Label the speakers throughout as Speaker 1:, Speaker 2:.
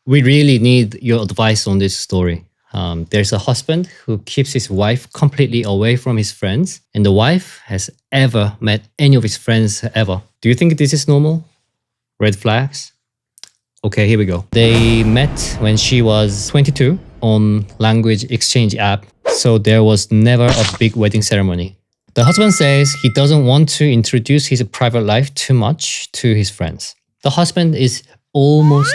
Speaker 1: We really need your advice on this story. There's a husband who keeps his wife completely away from his friends, and the wife has ever met any of his friends ever. Do you think this is normal? Red flags? Okay, here we go. They met when she was 22 on language exchange app, so there was never a big wedding ceremony. The husband says he doesn't want to introduce his private life too much to his friends. The husband is almost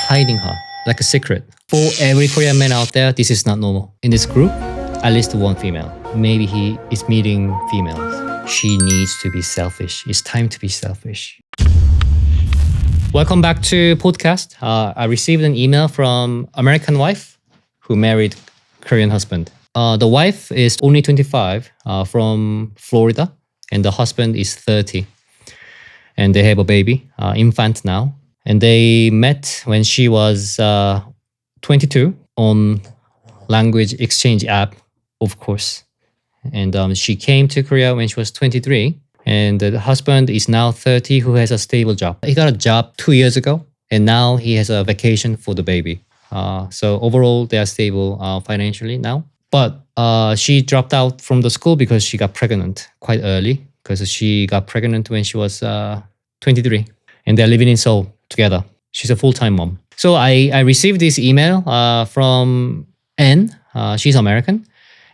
Speaker 1: hiding her like a secret. For every Korean man out there, this is not normal. In this group, at least one female. Maybe he is meeting females. She needs to be selfish. It's time to be selfish. Welcome back to podcast. I received an email from American wife who married Korean husband. The wife is only 25 from Florida, and the husband is 30. And they have a baby, infant now. And they met when she was 22 on language exchange app, of course. And she came to Korea when she was 23. And the husband is now 30 who has a stable job. He got a job 2 years ago, and now he has a vacation for the baby. So overall, they are stable financially now. But she dropped out from the school because she got pregnant quite early, because she got pregnant when she was 23. And they're living in Seoul together. She's a full-time mom. So I received this email from Anne. She's American.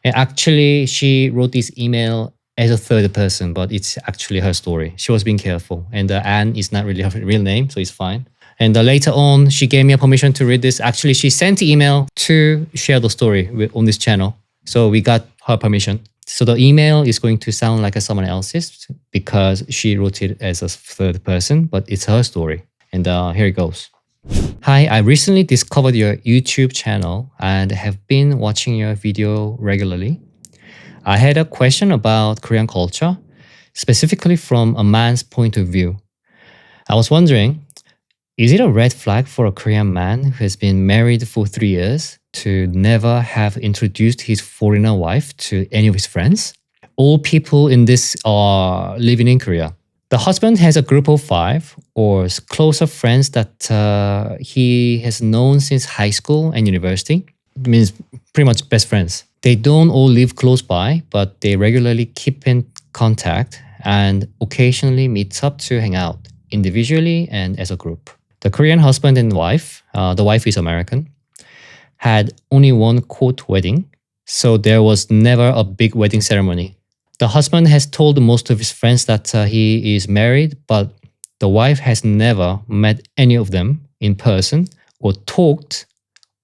Speaker 1: And actually, she wrote this email as a third person, but it's actually her story. She was being careful. And Anne is not really her real name, so it's fine. And later on, she gave me a permission to read this. Actually, she sent the email to share the story on this channel. So we got her permission. So the email is going to sound like someone else's because she wrote it as a third person, but it's her story. And here it goes. Hi, I recently discovered your YouTube channel and have been watching your video regularly. I had a question about Korean culture, specifically from a man's point of view. I was wondering, is it a red flag for a Korean man who has been married for 3 years to never have introduced his foreigner wife to any of his friends? All people in this are living in Korea. The husband has a group of 5 or closer friends that he has known since high school and university. It means pretty much best friends. They don't all live close by, but they regularly keep in contact and occasionally meet up to hang out, individually and as a group. The Korean husband and wife, the wife is American, had only one court wedding, so there was never a big wedding ceremony. The husband has told most of his friends that he is married, but the wife has never met any of them in person or talked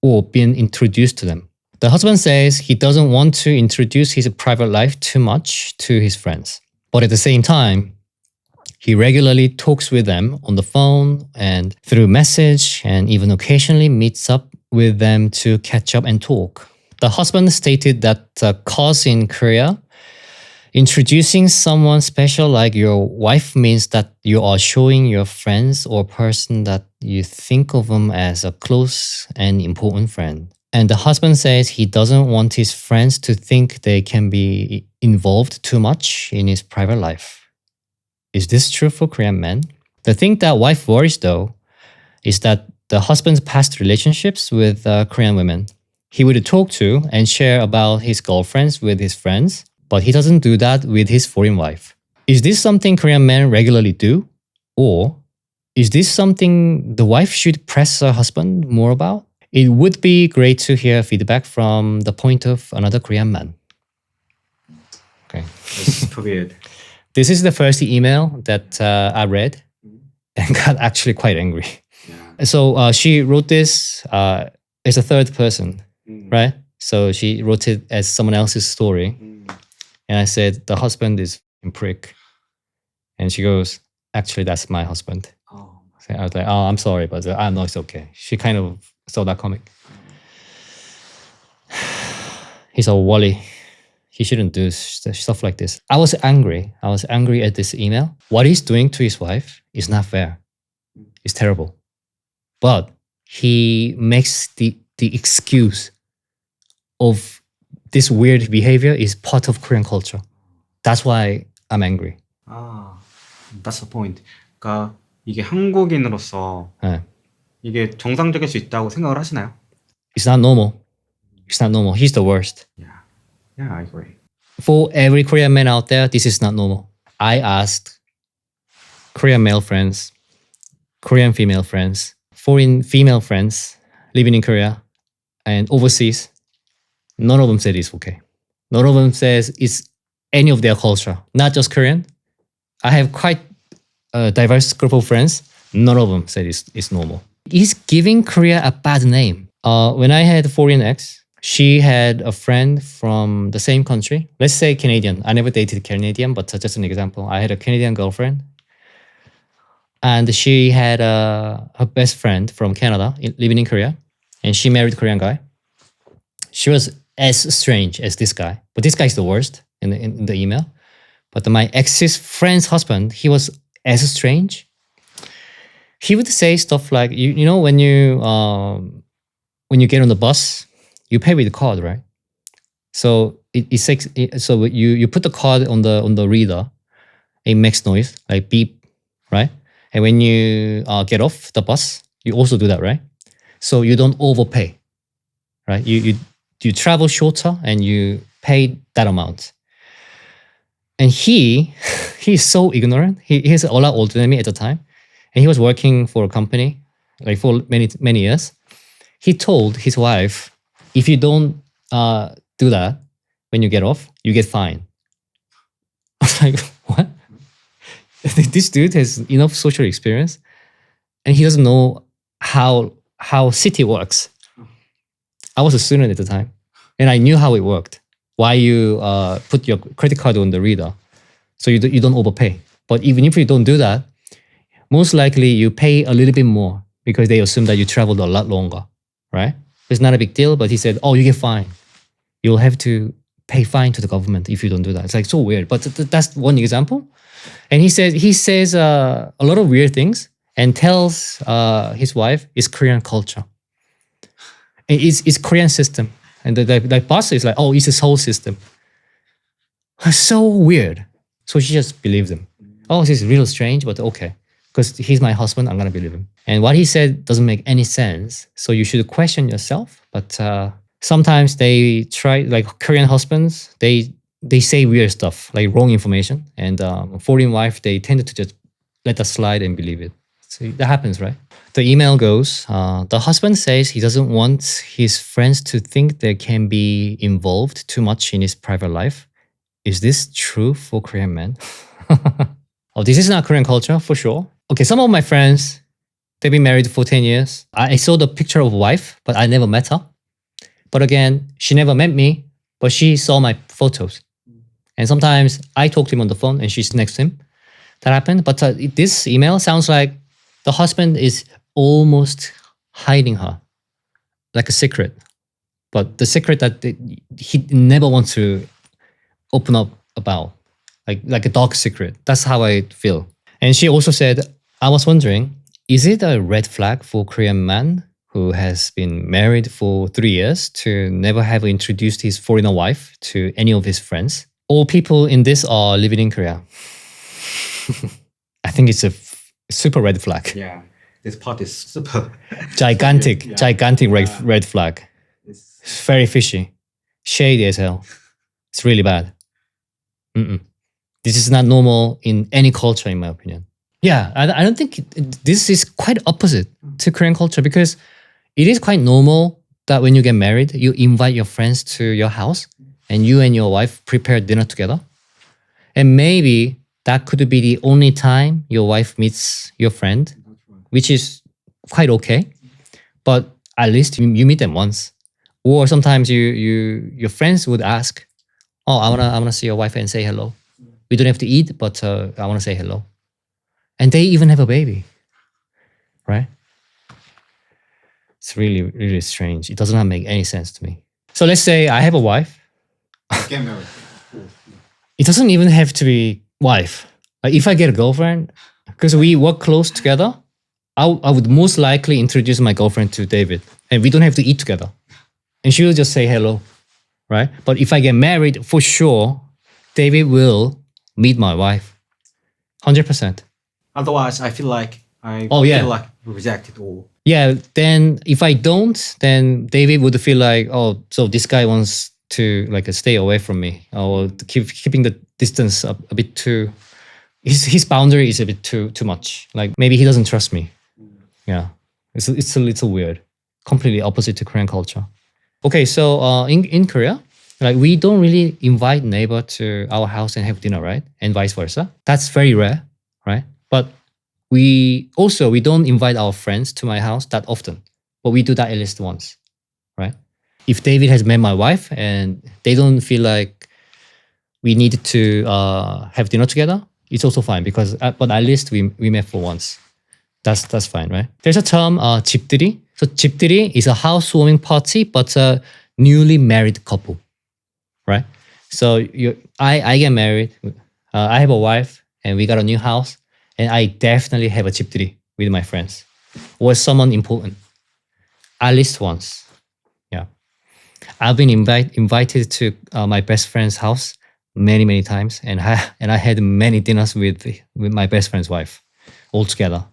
Speaker 1: or been introduced to them. The husband says he doesn't want to introduce his private life too much to his friends. But at the same time, he regularly talks with them on the phone and through message, and even occasionally meets up with them to catch up and talk. The husband stated that cause in Korea, introducing someone special like your wife means that you are showing your friends or person that you think of them as a close and important friend. And the husband says he doesn't want his friends to think they can be involved too much in his private life. Is this true for Korean men? The thing that wife worries though is that the husband's past relationships with Korean women. He would talk to and share about his girlfriends with his friends, but he doesn't do that with his foreign wife. Is this something Korean men regularly do? Or is this something the wife should press her husband more about? It would be great to hear feedback from the point of another Korean man. Okay.
Speaker 2: This is weird.
Speaker 1: This is the first email that I read and got actually quite angry.
Speaker 2: Yeah.
Speaker 1: So she wrote this as a third person, right? So she wrote it as someone else's story. And I said, the husband is a prick. And she goes, actually, that's my husband.
Speaker 2: Oh.
Speaker 1: So I was like, oh, I'm sorry, but I know it's okay. She kind of saw that comic. He's a wally. He shouldn't do stuff like this. I was angry. I was angry at this email. What he's doing to his wife is not fair. It's terrible. But he makes the excuse of this weird behavior is part of Korean culture. That's why I'm angry.
Speaker 2: That's the point. 그러니까 이게 한국인으로서
Speaker 1: 네.
Speaker 2: 이게 정상적일 수 있다고 생각을 하시나요?
Speaker 1: It's not normal. It's not normal. He's the worst.
Speaker 2: Yeah, I agree.
Speaker 1: For every Korean man out there, this is not normal. I asked Korean male friends, Korean female friends, foreign female friends living in Korea and overseas. None of them said it's okay. None of them says it's any of their culture, not just Korean. I have quite a diverse group of friends. None of them said it's normal. It's giving Korea a bad name. When I had a foreign ex, she had a friend from the same country. Let's say Canadian. I never dated Canadian, but just an example. I had a Canadian girlfriend. And she had her best friend from Canada living in Korea. And she married a Korean guy. She was as strange as this guy. But this guy's the worst in the email. But my ex's friend's husband, he was as strange. He would say stuff like, you know, when you get on the bus, you pay with the card, right? So so you put the card on the reader, it makes noise like beep, right? And when you get off the bus, you also do that, right? So you don't overpay, right? You travel shorter and you pay that amount. And he's so ignorant. He's a lot older than me at the time, and he was working for a company like for many years. He told his wife, if you don't do that when you get off, you get fined. I was like, what? This dude has enough social experience, and he doesn't know how city works. I was a student at the time, and I knew how it worked. Why you put your credit card on the reader, so you don't overpay. But even if you don't do that, most likely you pay a little bit more because they assume that you traveled a lot longer, right? It's not a big deal, but he said, oh, you get fined. You'll have to pay fine to the government if you don't do that. It's like so weird, but that's one example. And he says a lot of weird things and tells his wife it's Korean culture. It's Korean system. And the boss is like, oh, it's a Seoul system. So weird. So she just believes him. Oh, this is real strange, but okay. Because he's my husband, I'm going to believe him. And what he said doesn't make any sense. So you should question yourself. But sometimes they try, like Korean husbands, they say weird stuff, like wrong information. And foreign wife, they tend to just let that slide and believe it. So that happens, right? The email goes, the husband says he doesn't want his friends to think they can be involved too much in his private life. Is this true for Korean men? Oh, this is not Korean culture, for sure. Okay, some of my friends, they've been married for 10 years. I saw the picture of wife, but I never met her. But again, she never met me, but she saw my photos. And sometimes I talk to him on the phone and she's next to him. That happened. But this email sounds like the husband is almost hiding her, like a secret. But the secret that he never wants to open up about, like a dark secret. That's how I feel. And she also said, I was wondering, is it a red flag for Korean man who has been married for 3 years to never have introduced his foreigner wife to any of his friends? All people in this are living in Korea. I think it's a super red flag.
Speaker 2: Yeah, this part is super
Speaker 1: Gigantic
Speaker 2: Yeah.
Speaker 1: red flag. It's very fishy. Shady as hell. It's really bad. This is not normal in any culture, in my opinion. Yeah, I don't think this is quite opposite to Korean culture because it is quite normal that when you get married, you invite your friends to your house and you and your wife prepare dinner together. And maybe that could be the only time your wife meets your friend, which is quite okay. But at least you meet them once. Or sometimes your friends would ask, oh, I wanna see your wife and say hello. We don't have to eat, but I want to say hello. And they even have a baby, right? It's really, really strange. It does not make any sense to me. So let's say I have a wife.
Speaker 2: Get married.
Speaker 1: It doesn't even have to be wife. Like if I get a girlfriend, because we work close together, I would most likely introduce my girlfriend to David. And we don't have to eat together. And she will just say hello, right? But if I get married, for sure, David will meet my wife. 100%.
Speaker 2: Otherwise, I feel like
Speaker 1: Oh, yeah.
Speaker 2: feel like rejected or
Speaker 1: Yeah, then if I don't, then David would feel like, oh, so this guy wants to like stay away from me, or to keeping the distance a bit too. His boundary is a bit too much. Like maybe he doesn't trust me. Yeah, it's a little weird. Completely opposite to Korean culture. Okay, so in Korea, like we don't really invite neighbor to our house and have dinner, right? And vice versa. That's very rare, right? But we don't invite our friends to my house that often, but we do that at least once, right? If David has met my wife and they don't feel like we need to have dinner together, it's also fine because but at least we met for once. That's fine, right? There's a term 집들이. So 집들이 is a housewarming party, but a newly married couple, right? So I get married, I have a wife, and we got a new house, and I definitely have a 집들이 with my friends or someone important, at least once. Yeah, I've been invited to my best friend's house many times, and I had many dinners with my best friend's wife all together.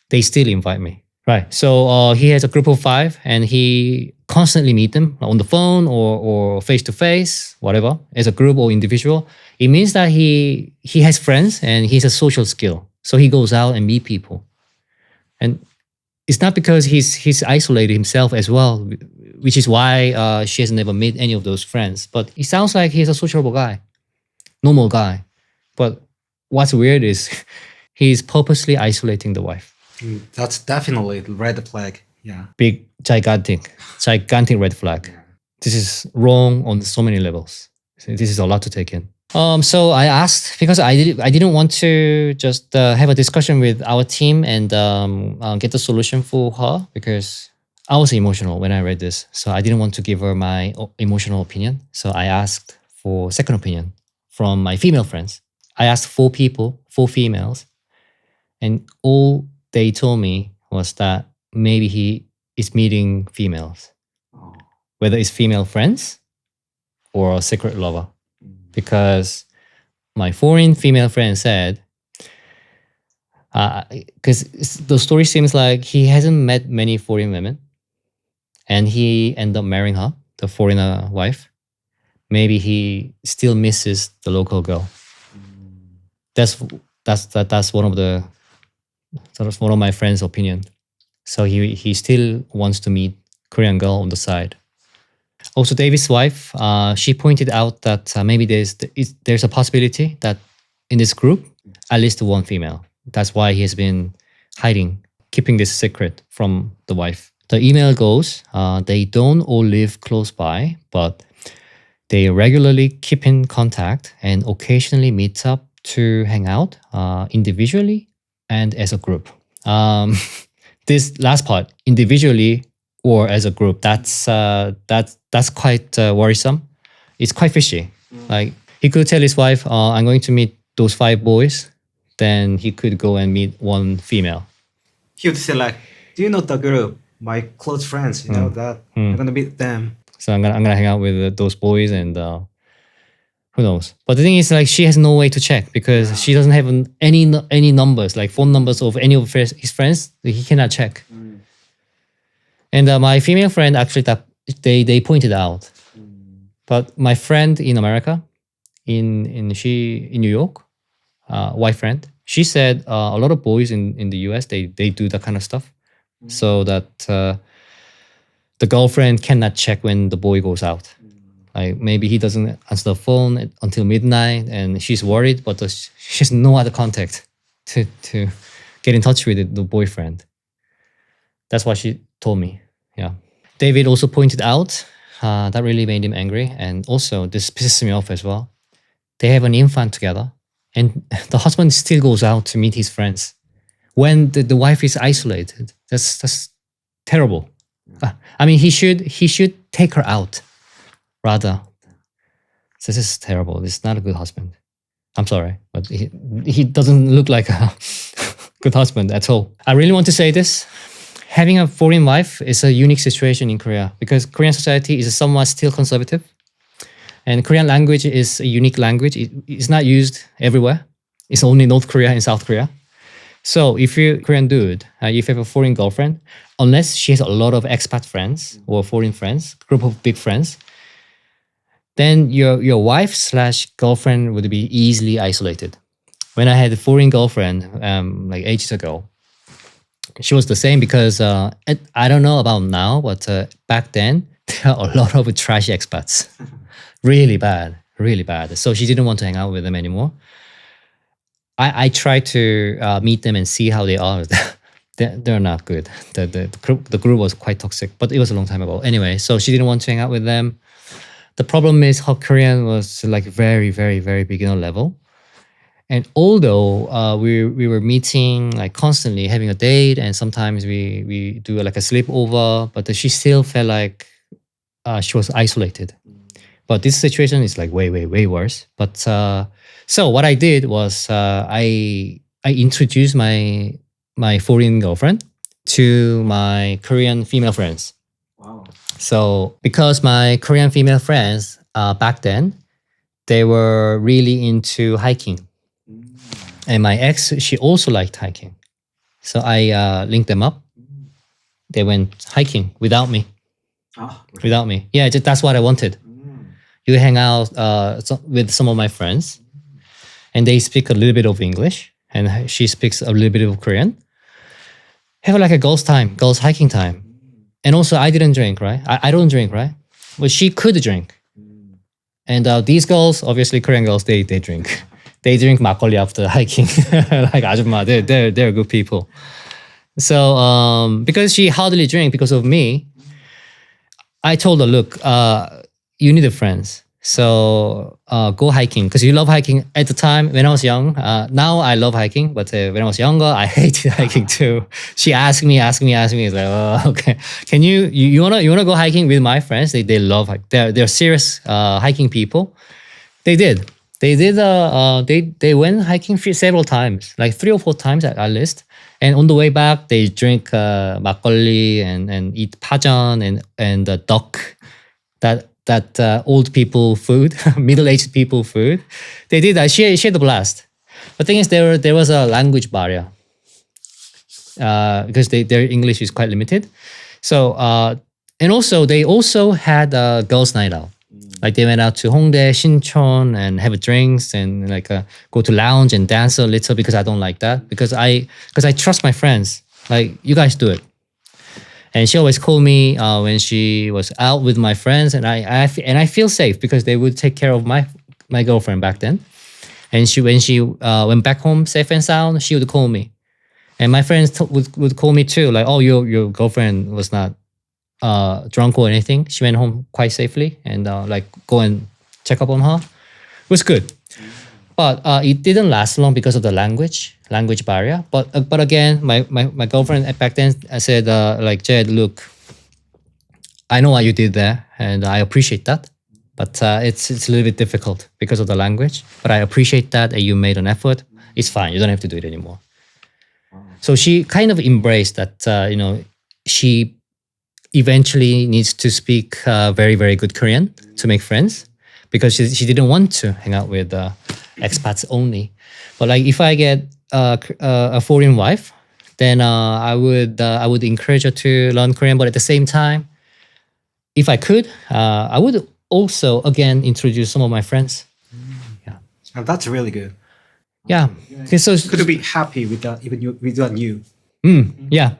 Speaker 1: They still invite me. Right. So he has a group of 5 and he constantly meet them on the phone or face to face, whatever, as a group or individual. It means that he has friends and he's a social skill. So he goes out and meet people. And it's not because he's isolated himself as well, which is why she has never met any of those friends. But it sounds like he's a sociable guy, normal guy. But what's weird is he's purposely isolating the wife.
Speaker 2: That's definitely the red flag. Yeah.
Speaker 1: Big, gigantic red flag. This is wrong on so many levels. This is a lot to take in. So I asked because I didn't want to just have a discussion with our team and get the solution for her because I was emotional when I read this. So I didn't want to give her my emotional opinion. So I asked for second opinion from my female friends. I asked 4 people, 4 females, and all they told me was that maybe he is meeting females, whether it's female friends or a secret lover. Because my foreign female friend said, because the story seems like he hasn't met many foreign women and he ended up marrying her, the foreigner wife. Maybe he still misses the local girl. That's one of the sort of one of my friend's opinion. So he still wants to meet Korean girl on the side. Also, David's wife, she pointed out that maybe there's a possibility that in this group, at least one female. That's why he has been hiding, keeping this secret from the wife. The email goes, they don't all live close by, but they regularly keep in contact and occasionally meet up to hang out individually and as a group. This last part, individually or as a group, that's quite worrisome. It's quite fishy. Like he could tell his wife, I'm going to meet those 5 boys. Then he could go and meet one female.
Speaker 2: He would say like, do you know the group? My close friends, you know that. I'm gonna meet them.
Speaker 1: So I'm gonna hang out with those boys and who knows. But the thing is, like, she has no way to check because she doesn't have any numbers, like phone numbers of any of his friends. He cannot check. And my female friend actually that they pointed out. But my friend in America, in New York, white friend, she said a lot of boys in the US they do that kind of stuff, so that the girlfriend cannot check when the boy goes out. Like maybe he doesn't answer the phone until midnight, and she's worried, but she has no other contact to get in touch with the boyfriend. That's what she told me. Yeah. David also pointed out that really made him angry, and also this pisses me off as well. They have an infant together, and the husband still goes out to meet his friends when the wife is isolated. That's terrible. I mean, he should take her out rather. So this is terrible. This is not a good husband. I'm sorry, but he doesn't look like a good husband at all. I really want to say this. Having a foreign wife is a unique situation in Korea because Korean society is somewhat still conservative. And Korean language is a unique language. It's not used everywhere. It's only North Korea and South Korea. So if you're a Korean dude, if you have a foreign girlfriend, unless she has a lot of expat friends or foreign friends, group of big friends, then your wife slash girlfriend would be easily isolated. When I had a foreign girlfriend, like ages ago, she was the same because I don't know about now, but back then there are a lot of trashy expats, really bad, really bad. So she didn't want to hang out with them anymore. I tried to meet them and see how they are. They're not good. The group was quite toxic, but it was a long time ago. Anyway, so she didn't want to hang out with them. The problem is her Korean was like very, very, very beginner level. And although we were meeting like constantly, having a date, and sometimes we do like a sleepover, but she still felt like she was isolated. But this situation is like way, way, way worse. But so what I did was I introduced my foreign girlfriend to my Korean female friends.
Speaker 2: Wow.
Speaker 1: So because my Korean female friends back then, they were really into hiking. And my ex, she also liked hiking. So I linked them up. They went hiking without me.
Speaker 2: Ah,
Speaker 1: Without me. Yeah, that's what I wanted. You hang out with some of my friends, and they speak a little bit of English, and she speaks a little bit of Korean. Have like a girls' hiking time. And also, I didn't drink, right? I don't drink, right? But she could drink. And these girls, obviously Korean girls, they drink. They drink makgeolli after hiking. Like 아줌마, they're good people. So because she hardly drank because of me, I told her, look, you need a friends. So go hiking because you love hiking at the time when I was young. Now I love hiking, but when I was younger, I hated hiking too. She asked me. It's like, oh, okay. Can you wanna go hiking with my friends? They love hike. They're serious hiking people. They did. They went hiking several times, like 3 or 4 times at least. And on the way back, they drink 막걸리 and eat 파전 and duck, that old people food, middle-aged people food. They did that. She had a blast. The thing is, there was a language barrier because their English is quite limited. So and also they also had a girls' night out. Like they went out to Hongdae, Sinchon, and have drinks and like go to lounge and dance a little because I don't like that because I trust my friends. Like you guys do it. And she always called me when she was out with my friends, and I feel safe because they would take care of my girlfriend back then. And when she went back home safe and sound, she would call me, and my friends would call me too. Like, oh, your girlfriend was not drunk or anything. She went home quite safely, and like go and check up on her. It was good, but it didn't last long because of the language barrier. But again, my girlfriend back then said like, Jed, look, I know what you did there, and I appreciate that, but it's a little bit difficult because of the language. But I appreciate that you made an effort. It's fine. You don't have to do it anymore. So she kind of embraced that. She eventually needs to speak very, very good Korean to make friends because she didn't want to hang out with expats only. But like if I get a foreign wife, then I would encourage her to learn Korean. But at the same time, if I could, I would also again introduce some of my friends. Yeah,
Speaker 2: and that's really good.
Speaker 1: Yeah. So
Speaker 2: Could be happy with that, even without you.
Speaker 1: Yeah.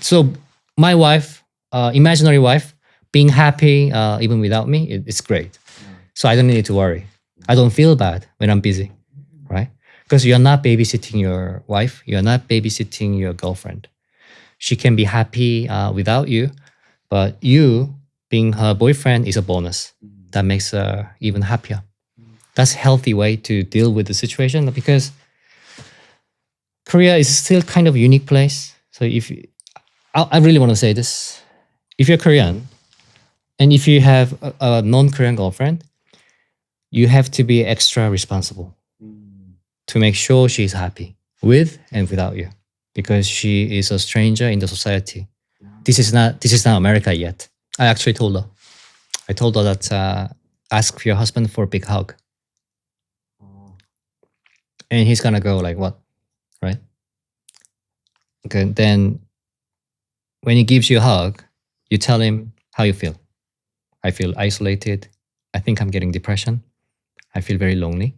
Speaker 1: So my wife, imaginary wife, being happy even without me, it's great. So I don't need to worry. I don't feel bad when I'm busy, right? Because you're not babysitting your wife. You're not babysitting your girlfriend. She can be happy without you, but you being her boyfriend is a bonus. That makes her even happier. That's a healthy way to deal with the situation because Korea is still kind of a unique place. So I really want to say this. If you're Korean and if you have a non-Korean girlfriend, you have to be extra responsible to make sure she's happy with and without you because she is a stranger in the society. This is not America yet. I actually told her. I told her that ask your husband for a big hug. And he's gonna go like, what? Right? Okay, then when he gives you a hug, you tell him how you feel. I feel isolated. I think I'm getting depression. I feel very lonely.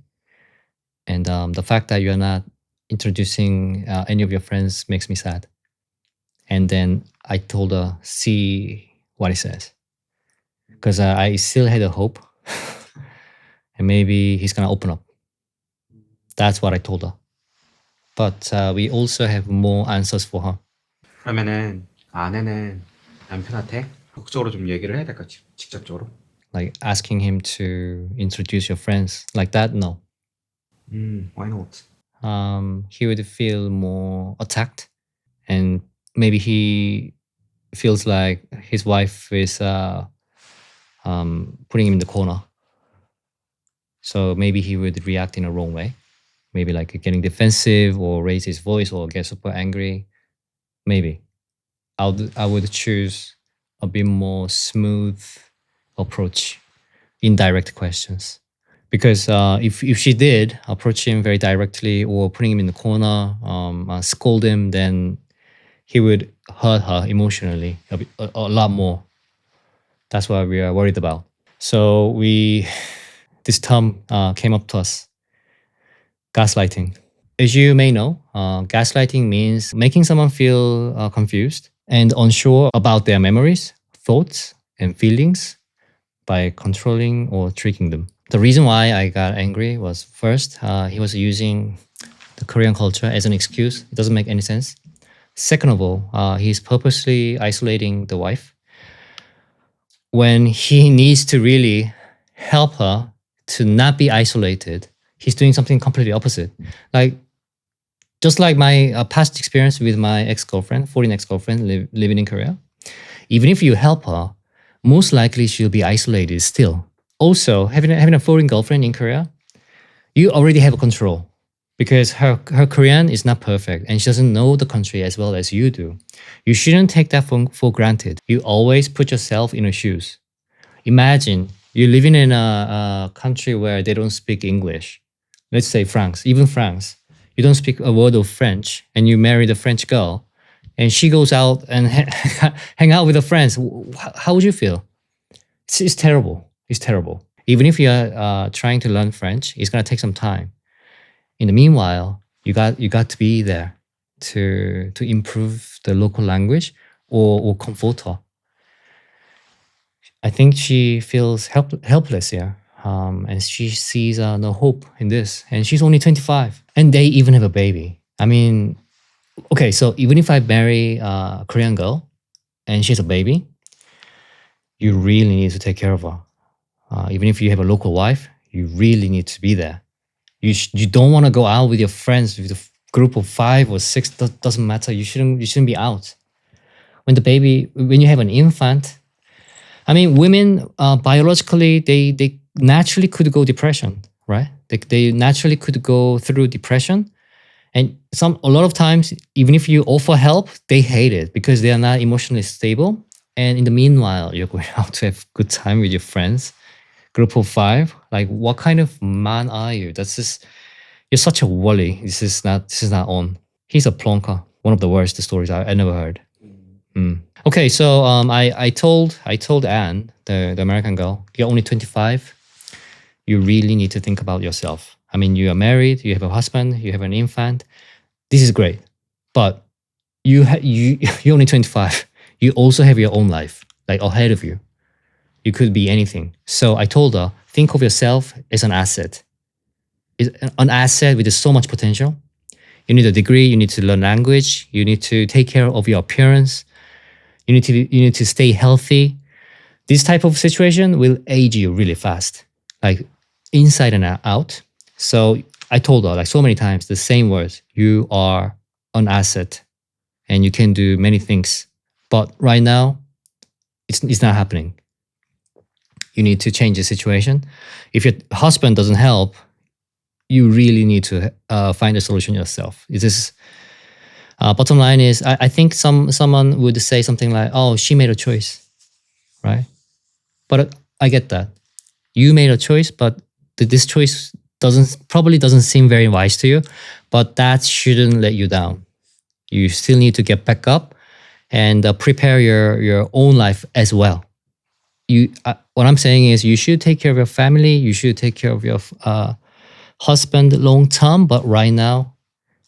Speaker 1: And the fact that you're not introducing any of your friends makes me sad. And then I told her, see what he says. Because I still had a hope. And maybe he's going to open up. That's what I told her. But we also have more answers for her.
Speaker 2: 그러면은 아내는 남편한테 적극적으로 좀 얘기를 해야 될까? 직접적으로?
Speaker 1: Like asking him to introduce your friends. Like that, no.
Speaker 2: Why not?
Speaker 1: He would feel more attacked. And maybe he feels like his wife is putting him in the corner. So maybe he would react in a wrong way. Maybe like getting defensive or raise his voice or get super angry. Maybe. I would choose a bit more smooth approach, indirect questions. Because if she did approach him very directly or putting him in the corner, scold him, then he would hurt her emotionally a lot more. That's what we are worried about. So this term came up to us, gaslighting. As you may know, gaslighting means making someone feel confused and unsure about their memories, thoughts, and feelings by controlling or tricking them. The reason why I got angry was first, he was using the Korean culture as an excuse. It doesn't make any sense. Second of all, he's purposely isolating the wife when he needs to really help her to not be isolated. He's doing something completely opposite. Like, just like my past experience with my ex-girlfriend, foreign ex-girlfriend living in Korea, even if you help her, most likely she'll be isolated still. Also, having a foreign girlfriend in Korea, you already have control because her Korean is not perfect and she doesn't know the country as well as you do. You shouldn't take that for granted. You always put yourself in her shoes. Imagine you're living in a country where they don't speak English. Let's say France, even France. You don't speak a word of French and you marry the French girl and she goes out and hang out with her friends. How would you feel? It's terrible. It's terrible. Even if you're trying to learn French, it's going to take some time. In the meanwhile, you got to be there to improve the local language or comfort her. I think she feels helpless here. And she sees no hope in this. And she's only 25. And they even have a baby. I mean, okay, so even if I marry a Korean girl and she has a baby, you really need to take care of her. Even if you have a local wife, you really need to be there. You don't want to go out with your friends with a group of 5 or 6. Doesn't matter. You shouldn't be out. When you have an infant, I mean, women biologically they naturally could go depression, right? They naturally could go through depression, and a lot of times, even if you offer help, they hate it because they are not emotionally stable. And in the meanwhile, you're going out to have good time with your friends, group of 5. Like, what kind of man are you? You're such a wally. This is not on. He's a plonker. One of the worst stories I never heard. Okay, so I told Anne, the American girl, you're only 25. You really need to think about yourself. I mean, you are married, you have a husband, you have an infant. This is great, but you're only 25. You also have your own life, like ahead of you. You could be anything. So I told her, think of yourself as an asset. It's an asset with so much potential. You need a degree, you need to learn language, you need to take care of your appearance, you need to stay healthy. This type of situation will age you really fast, like inside and out. So I told her like so many times the same words, you are an asset and you can do many things. But right now, it's not happening. You need to change the situation. If your husband doesn't help, you really need to find a solution yourself. Bottom line is, I think someone would say something like, "Oh, she made a choice," right? But I get that. You made a choice, but this choice probably doesn't seem very wise to you. But that shouldn't let you down. You still need to get back up and prepare your own life as well. What I'm saying is you should take care of your family. You should take care of your husband long term. But right now,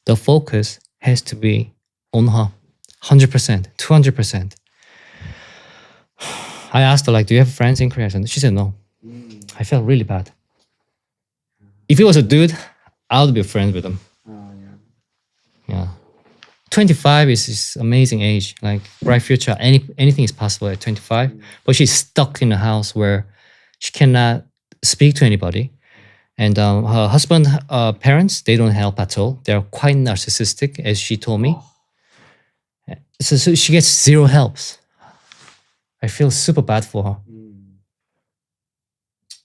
Speaker 1: the focus has to be on her, 100%, 200%. I asked her, like, do you have friends in Korea? And she said no. I felt really bad. If it was a dude, I would be friends with him. Yeah. 25 is amazing age, like bright future. Anything is possible at 25. But she's stuck in a house where she cannot speak to anybody. And her husband, parents, they don't help at all. They're quite narcissistic, as she told me. So she gets zero helps. I feel super bad for her.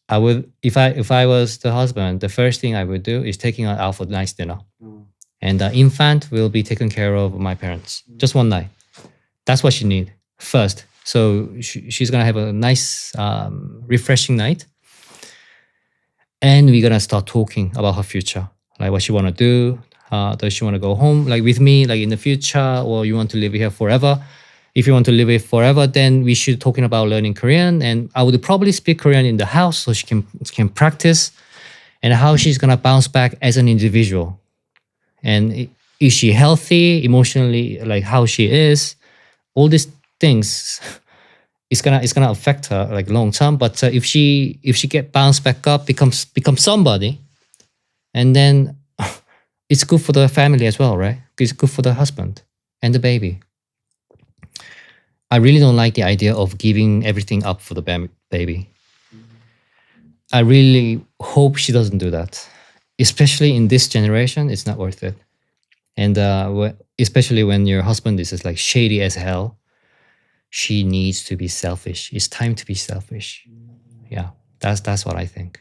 Speaker 1: I would, if I was the husband, the first thing I would do is taking her out for a nice dinner. And the infant will be taken care of by my parents. Just one night. That's what she needs first. So she's going to have a nice, refreshing night. And we're going to start talking about her future. Like what she want to do. Does she want to go home like with me like in the future? Or you want to live here forever? If you want to live here forever, then we should talking about learning Korean. And I would probably speak Korean in the house so she can practice. And how she's going to bounce back as an individual. And is she healthy emotionally, like how she is? All these things, it's gonna affect her like long term. But if she get bounced back up, become somebody, and then it's good for the family as well, right? It's good for the husband and the baby. I really don't like the idea of giving everything up for the baby. I really hope she doesn't do that. Especially in this generation, it's not worth it. And especially when your husband is just like shady as hell, she needs to be selfish. It's time to be selfish. Yeah, that's what I think.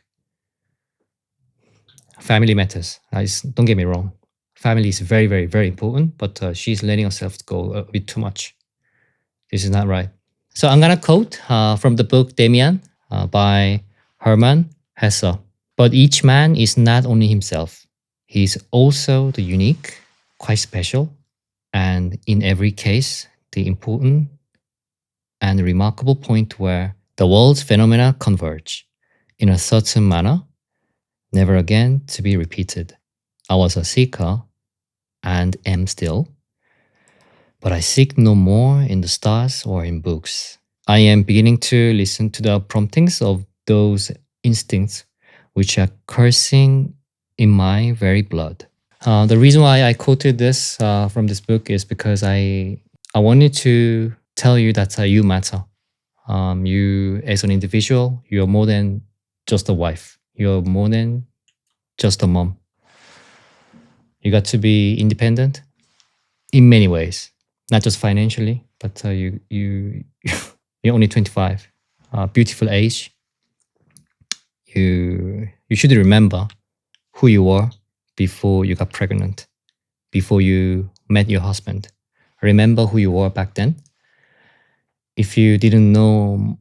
Speaker 1: Family matters. Don't get me wrong. Family is very, very, very important, but she's letting herself go a bit too much. This is not right. So I'm going to quote from the book Demian by Hermann Hesse. But each man is not only himself. He is also the unique, quite special, and in every case, the important and remarkable point where the world's phenomena converge in a certain manner, never again to be repeated. I was a seeker and am still, but I seek no more in the stars or in books. I am beginning to listen to the promptings of those instincts which are coursing in my very blood. The reason why I quoted this from this book is because I wanted to tell you that you matter. You as an individual, you're more than just a wife. You're more than just a mom. You got to be independent in many ways, not just financially, but you're only 25, beautiful age. You should remember who you were before you got pregnant, before you met your husband. Remember who you were back then. If you didn't know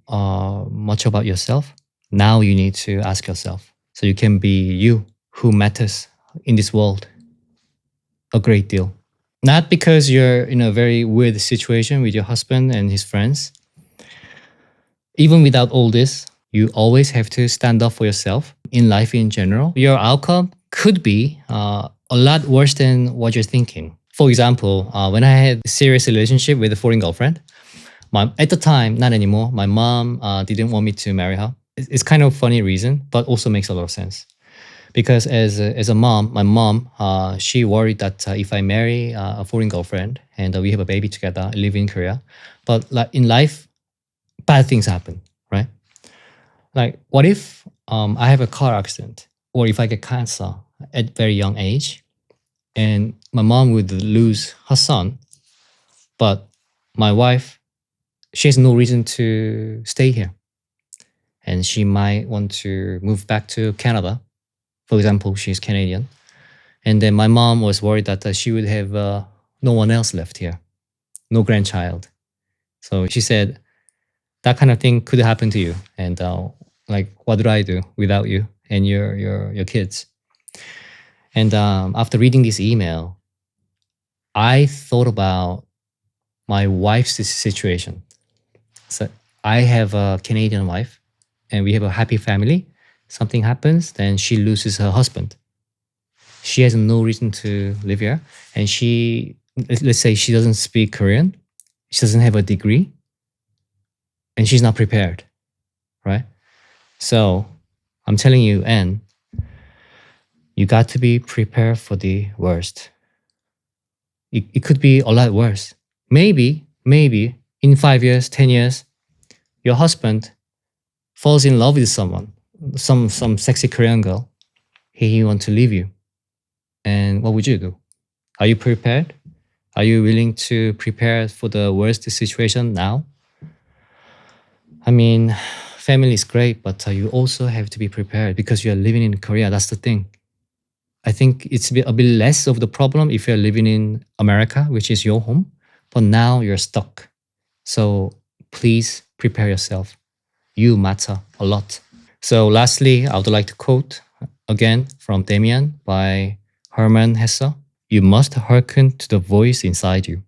Speaker 1: much about yourself, now you need to ask yourself so you can be you who matters in this world a great deal. Not because you're in a very weird situation with your husband and his friends. Even without all this, you always have to stand up for yourself in life in general. Your outcome could be a lot worse than what you're thinking. For example, when I had a serious relationship with a foreign girlfriend, at the time, not anymore, my mom didn't want me to marry her. It's kind of a funny reason, but also makes a lot of sense. Because as a mom, my mom, she worried that if I marry a foreign girlfriend and we have a baby together, live in Korea, but like in life, bad things happen, right? Like what if I have a car accident or if I get cancer at very young age and my mom would lose her son, but my wife, she has no reason to stay here. And she might want to move back to Canada. For example, she's Canadian. And then my mom was worried that she would have no one else left here, no grandchild. So she said, that kind of thing could happen to you. And like, what do I do without you and your kids? And after reading this email, I thought about my wife's situation. So I have a Canadian wife and we have a happy family. Something happens, then she loses her husband. She has no reason to live here. And let's say she doesn't speak Korean. She doesn't have a degree. And she's not prepared, right? So I'm telling you, Anne, you got to be prepared for the worst. It could be a lot worse. Maybe in 5 years, 10 years, your husband falls in love with someone, some sexy Korean girl. He wants to leave you. And what would you do? Are you prepared? Are you willing to prepare for the worst situation now? I mean, family is great, but you also have to be prepared because you're living in Korea. That's the thing. I think it's a bit less of the problem if you're living in America, which is your home, but now you're stuck. So please prepare yourself. You matter a lot. So lastly, I would like to quote again from Damien by Hermann Hesse. You must hearken to the voice inside you.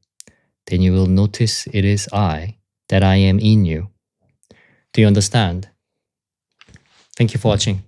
Speaker 1: Then you will notice it is I, that I am in you. Do you understand? Thank you for watching.